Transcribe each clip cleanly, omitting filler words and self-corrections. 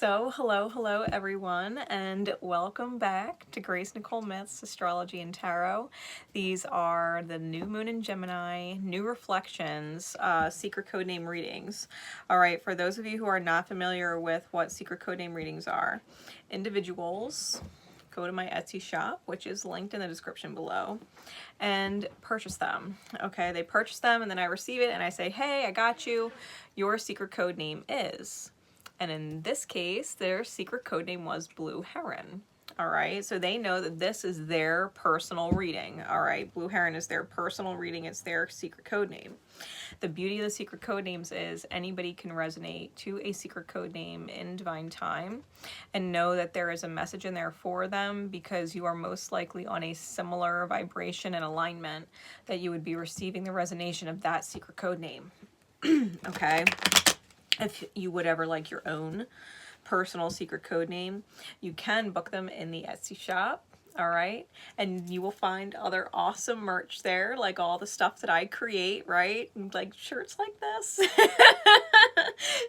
So, hello everyone, and welcome back to Grace Nicole Myths, Astrology and Tarot. These are the new moon in Gemini, new reflections, secret codename readings. All right, for those of you who are not familiar with what secret codename readings are, individuals go to my Etsy shop, which is linked in the description below, and purchase them. Okay, they purchase them and then I receive it and I say, hey, I got you. Your secret code name is... And in this case, their secret code name was Blue Heron. All right, so they know that this is their personal reading. All right, Blue Heron is their personal reading. It's their secret code name. The beauty of the secret code names is anybody can resonate to a secret code name in divine time and know that there is a message in there for them, because you are most likely on a similar vibration and alignment that you would be receiving the resonation of that secret code name. Okay. If you would ever like your own personal secret code name, you can book them in the Etsy shop. All right, and you will find other awesome merch there, like all the stuff that I create, right? Like shirts like this,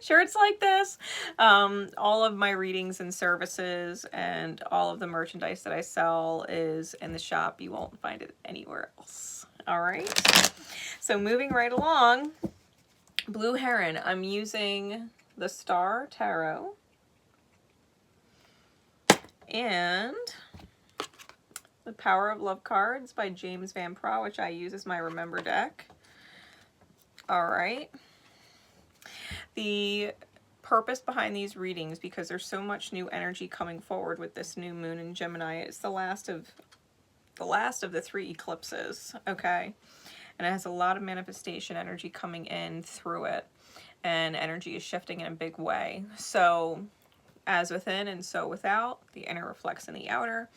shirts like this, all of my readings and services and all of the merchandise that I sell is in the shop. You won't find it anywhere else. All right, so moving right along. Blue Heron, I'm using the Star Tarot and the Power of Love cards by James Van Praagh, which I use as my Remember deck. All right. The purpose behind these readings, because there's so much new energy coming forward with this new moon in Gemini. It's the last of the 3 eclipses, okay? And it has a lot of manifestation energy coming in through it, and energy is shifting in a big way. So as within and so without, the inner reflects in the outer.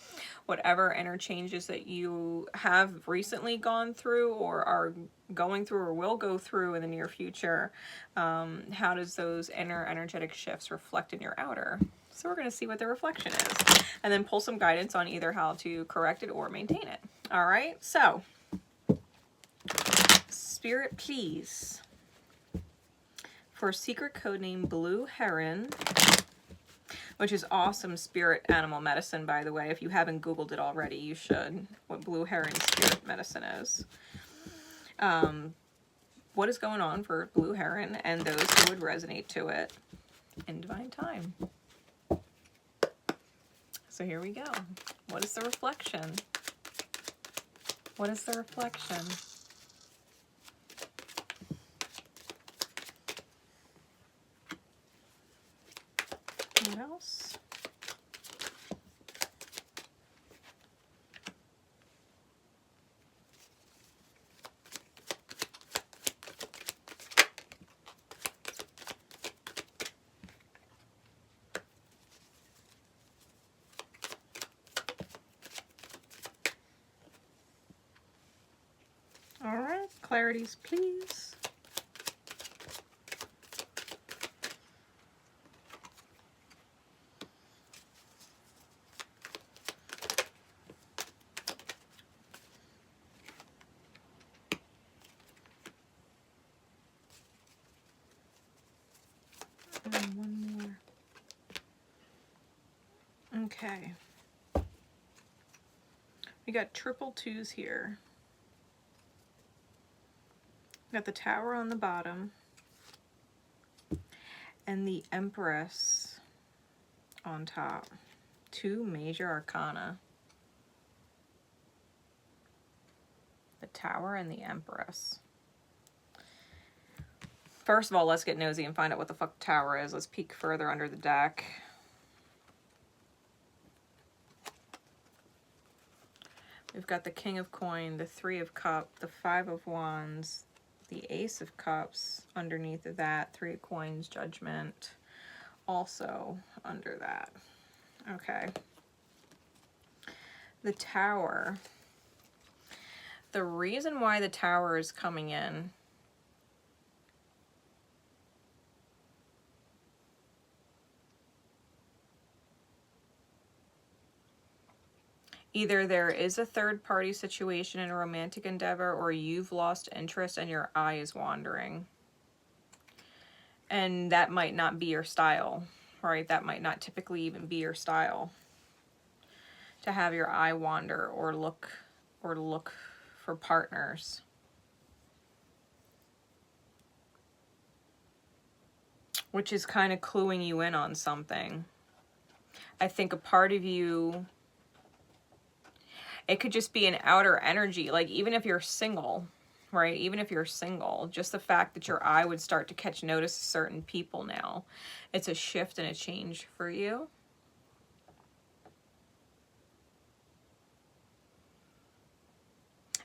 Whatever inner changes that you have recently gone through or are going through or will go through in the near future, how does those inner energetic shifts reflect in your outer? So we're going to see what the reflection is, and then pull some guidance on either how to correct it or maintain it. All right, so Spirit, please, for secret codename Blue Heron, which is awesome spirit animal medicine, by the way. If you haven't Googled it already, you should, what Blue Heron spirit medicine is. What is going on for Blue Heron and those who would resonate to it in divine time? So here we go. What is the reflection? What is the reflection? What else? All right, clarities, please. And one more. Okay. We got triple twos here. We got the Tower on the bottom and the Empress on top. 2 major arcana. The Tower and the Empress. First of all, let's get nosy and find out what the fuck the Tower is. Let's peek further under the deck. We've got the King of Coin, the 3 of Cups, the 5 of Wands, the Ace of Cups underneath of that, 3 of Coins, Judgment, also under that. Okay. The Tower. The reason why the Tower is coming in either there is a third-party situation in a romantic endeavor, or you've lost interest and your eye is wandering. And that might not be your style, right? That might not typically even be your style, to have your eye wander or look for partners. Which is kind of cluing you in on something. I think a part of you, it could just be an outer energy, like even if you're single, right? Even if you're single, just the fact that your eye would start to catch notice of certain people now. It's a shift and a change for you.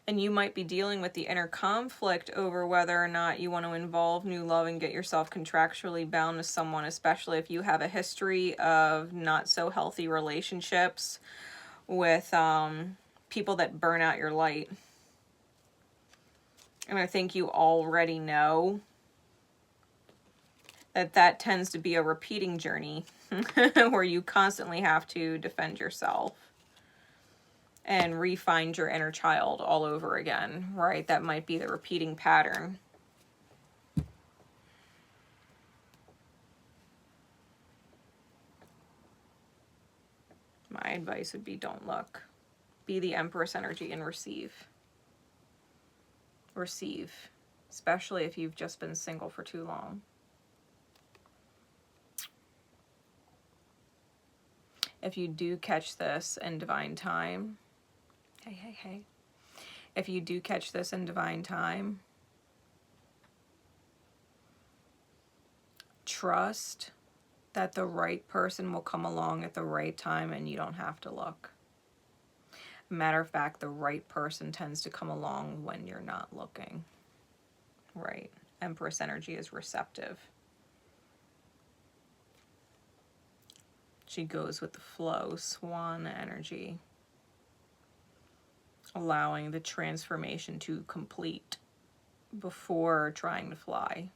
And you might be dealing with the inner conflict over whether or not you want to involve new love and get yourself contractually bound to someone, especially if you have a history of not so healthy relationships with people that burn out your light. And I think you already know that that tends to be a repeating journey where you constantly have to defend yourself and re-find your inner child all over again, right? That might be the repeating pattern. My advice would be don't look. Be the Empress energy and receive. Receive, especially if you've just been single for too long. If you do catch this in divine time, hey. If you do catch this in divine time, trust that the right person will come along at the right time and you don't have to look. Matter of fact, the right person tends to come along when you're not looking. Right? Empress energy is receptive. She goes with the flow, swan energy. Allowing the transformation to complete before trying to fly.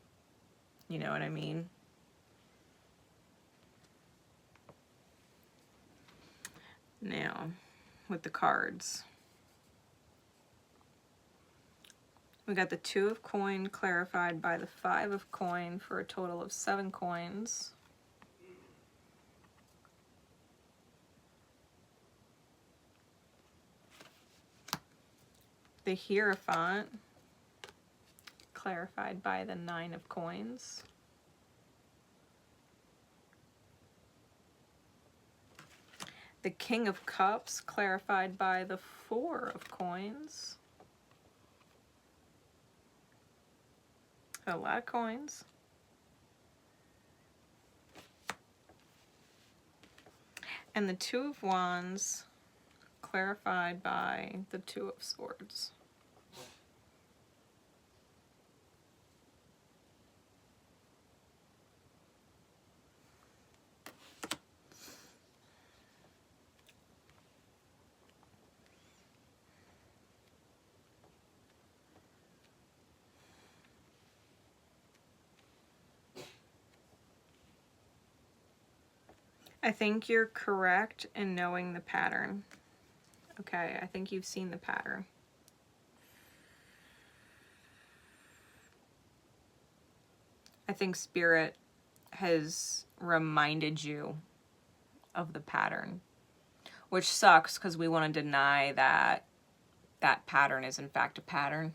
You know what I mean? Now, with the cards. We got the 2 of coin clarified by the 5 of coin for a total of 7 coins. The Hierophant clarified by the 9 of coins. The King of Cups clarified by the 4 of coins. A lot of coins. And the 2 of Wands clarified by the 2 of Swords. I think you're correct in knowing the pattern. Okay, I think you've seen the pattern. I think Spirit has reminded you of the pattern, which sucks because we want to deny that that pattern is in fact a pattern.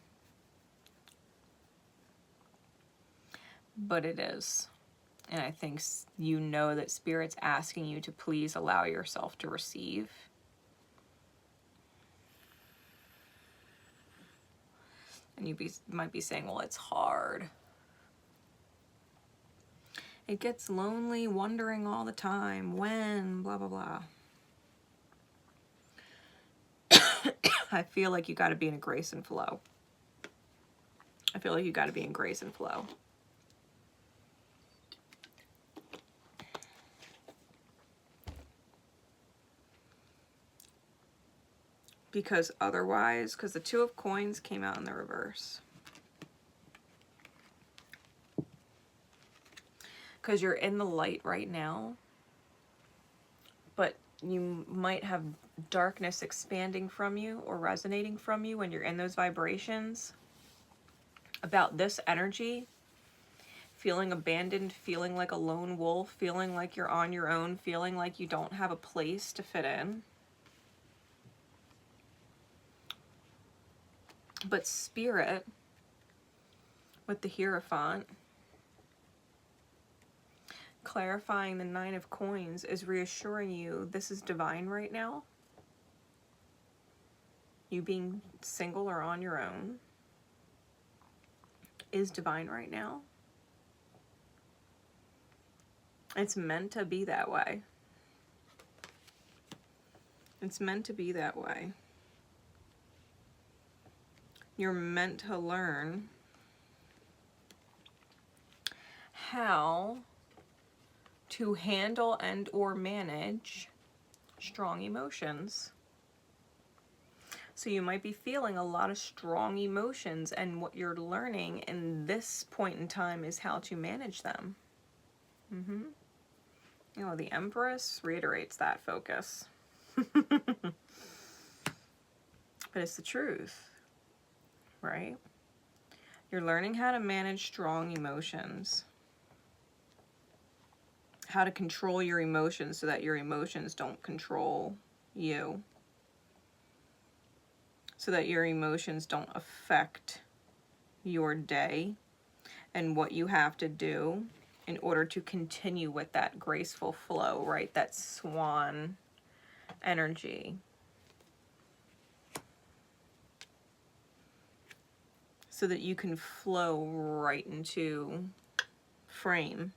But it is. And I think you know that Spirit's asking you to please allow yourself to receive. And you might be saying, well, it's hard. It gets lonely wondering all the time. When? Blah, blah, blah. I feel like you got to be in a grace and flow. I feel like you got to be in grace and flow. Because otherwise, because the 2 of coins came out in the reverse. Because you're in the light right now, but you might have darkness expanding from you or resonating from you when you're in those vibrations. About this energy, feeling abandoned, feeling like a lone wolf, feeling like you're on your own, feeling like you don't have a place to fit in. But Spirit, with the Hierophant, clarifying the Nine of Coins, is reassuring you this is divine right now. You being single or on your own is divine right now. It's meant to be that way. It's meant to be that way. You're meant to learn how to handle and or manage strong emotions. So you might be feeling a lot of strong emotions, and what you're learning in this point in time is how to manage them. You know, the Empress reiterates that focus. But it's the truth, right? You're learning how to manage strong emotions. How to control your emotions so that your emotions don't control you. So that your emotions don't affect your day and what you have to do in order to continue with that graceful flow, right? That swan energy. So that you can flow right into frame.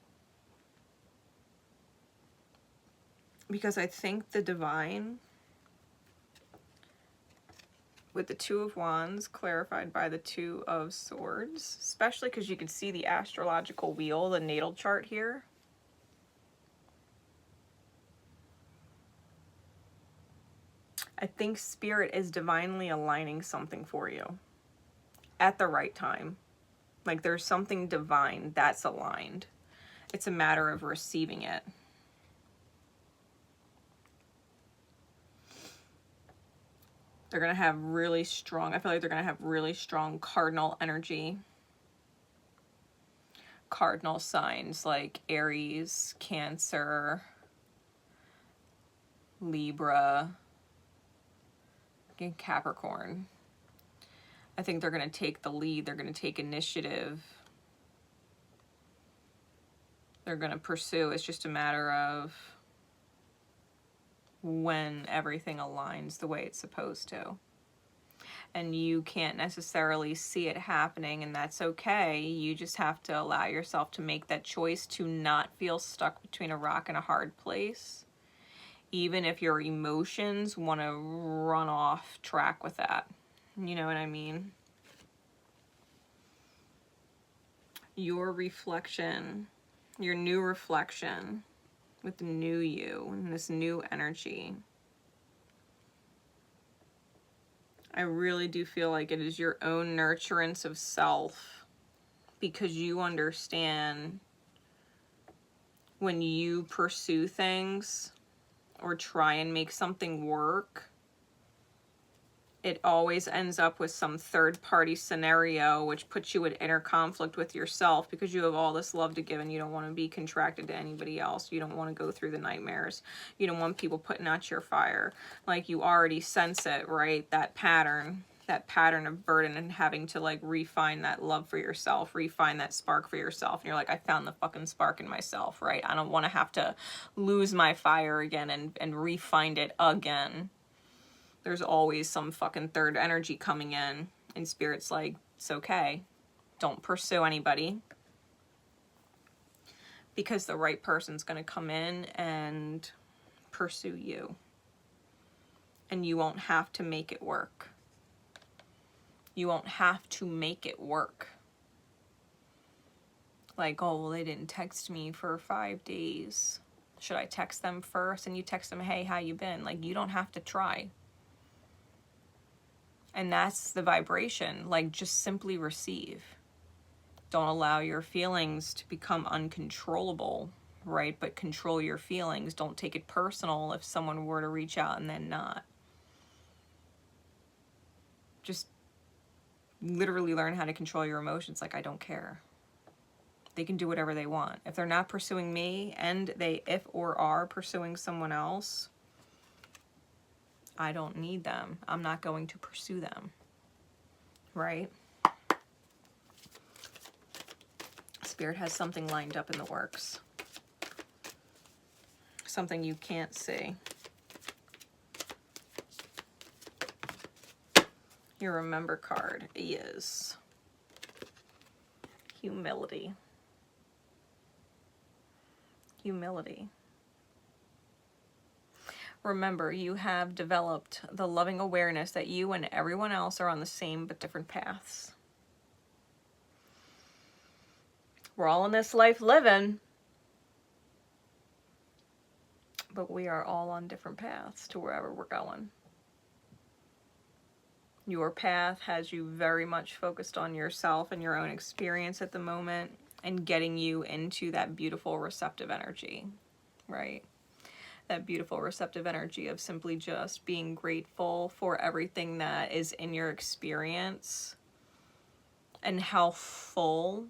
Because I think the divine, with the Two of Wands clarified by the Two of Swords, especially because you can see the astrological wheel, the natal chart here. I think Spirit is divinely aligning something for you at the right time. Like there's something divine that's aligned. It's a matter of receiving it. They're going to have really strong, I feel like they're going to have really strong cardinal energy. Cardinal signs like Aries, Cancer, Libra, and Capricorn. I think they're going to take the lead. They're going to take initiative. They're going to pursue. It's just a matter of when everything aligns the way it's supposed to. And you can't necessarily see it happening, and that's okay. You just have to allow yourself to make that choice to not feel stuck between a rock and a hard place, even if your emotions want to run off track with that. You know what I mean? Your reflection, your new reflection with the new you and this new energy. I really do feel like it is your own nurturance of self, because you understand when you pursue things or try and make something work, it always ends up with some third-party scenario which puts you in inner conflict with yourself, because you have all this love to give and you don't want to be contracted to anybody else. You don't want to go through the nightmares. You don't want people putting out your fire. Like, you already sense it, right? That pattern of burden, and having to like refine that love for yourself, refine that spark for yourself. And you're like, I found the fucking spark in myself, right? I don't want to have to lose my fire again and refine it again. There's always some fucking third energy coming in, and Spirit's like, it's okay. Don't pursue anybody, because the right person's going to come in and pursue you, and you won't have to make it work. You won't have to make it work. Like, oh, well, they didn't text me for 5 days. Should I text them first? And you text them, hey, how you been? Like, you don't have to try. And that's the vibration. Like, just simply receive. Don't allow your feelings to become uncontrollable, right? But control your feelings. Don't take it personal if someone were to reach out and then not. Just literally learn how to control your emotions. Like, I don't care. They can do whatever they want. If they're not pursuing me and they if or are pursuing someone else, I don't need them. I'm not going to pursue them. Right? Spirit has something lined up in the works. Something you can't see. Your Remember card is humility. Humility. Remember, you have developed the loving awareness that you and everyone else are on the same but different paths. We're all in this life living, but we are all on different paths to wherever we're going. Your path has you very much focused on yourself and your own experience at the moment and getting you into that beautiful receptive energy, right? That beautiful receptive energy of simply just being grateful for everything that is in your experience and how full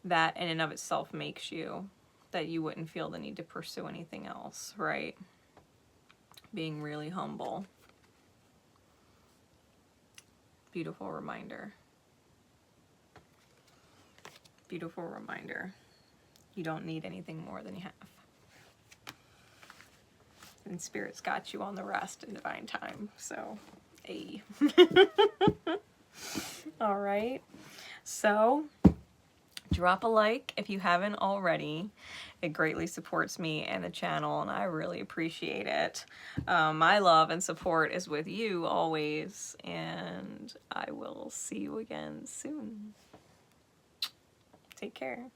that in and of itself makes you, that you wouldn't feel the need to pursue anything else, right? Being really humble. Beautiful reminder. Beautiful reminder. You don't need anything more than you have. And Spirit's got you on the rest in divine time. So, hey. All right. So, drop a like if you haven't already. It greatly supports me and the channel, and I really appreciate it. My love and support is with you always, and I will see you again soon. Take care.